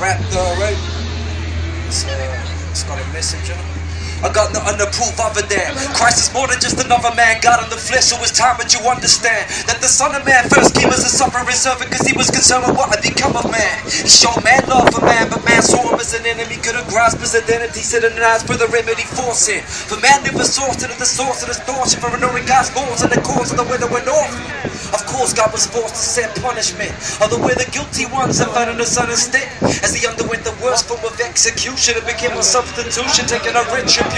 rap right? It's got a message, I got nothing to prove other than Christ is more than just another man, God in the flesh. So it's time that you understand that the Son of Man first came as a suffering servant, because he was concerned with what had become of man. He showed man love for man, but man saw him as an enemy. Couldn't grasp his identity, sitting and asked for the remedy for sin. For man never sourced it at the source of distortion, for ignoring God's laws and the cause of the way that went off. Of course God was forced to send punishment, although we're the guilty ones and found in the Son instead. As he underwent the worst form of execution, it became a substitution, taking a retribution.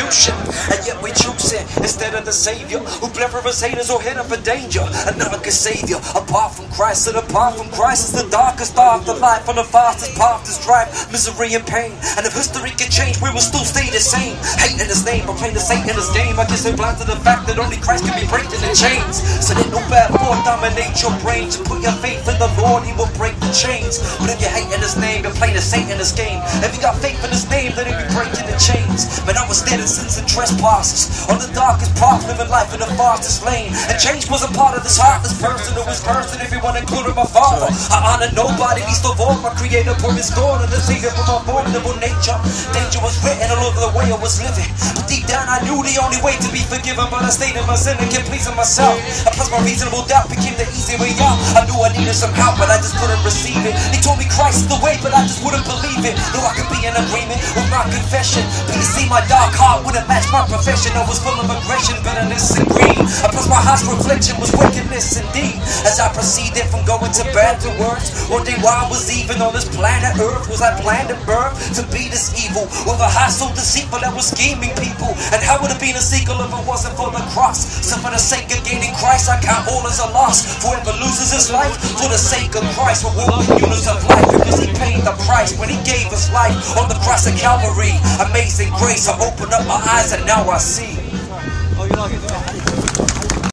And yet we choose him instead of the Savior, who bled for his haters or headed for danger. Another good Savior, apart from Christ, and apart from Christ is the darkest afterlife, on the fastest path to strife, misery and pain. And if history can change, we will still stay the same. Hating his name, but playing the Satan in his game. I guess they're blind to the fact that only Christ can be breaking the chains. So let no bad thought dominate your brain. To put your faith in the Lord, he will break the chains. But if you're hating his name, you're playing the Satan in his game. If you got faith in his name, then he'll be breaking the chains. But I was dead in sins and trespasses, on the darkest path, living life in the fastest lane. And change was a part of this heartless person who was cursing everyone, including my father. I honor nobody, least of all my creator, for his God and the savior from my formidable nature. Danger was written all over the way I was living, but deep down I knew the only way to be forgiven, but I stayed in my sin and kept pleasing myself. And plus my reasonable doubt became the easy way out. I knew I needed some help, but I just couldn't receive it. He told me Christ is the way, but I just wouldn't believe it. Knew I could be in agreement with my confession, but you see my dark heart wouldn't match my profession. I was full of aggression, bitterness and greed. And plus my heart's reflection was wickedness indeed. As I proceeded from going to bad to worse, one day while I was even on this planet Earth, was I planned at birth to be this evil, with a heart so deceitful that was scheming people. And how would it be a sequel if it wasn't for the cross? So for the sake of gaining Christ, I count all as a loss. Whoever loses his life for the sake of Christ will walk the newness of life, because he paid the price when he gave his life on the cross of Calvary. Amazing grace, I opened up my eyes and now I see. Oh, you like it?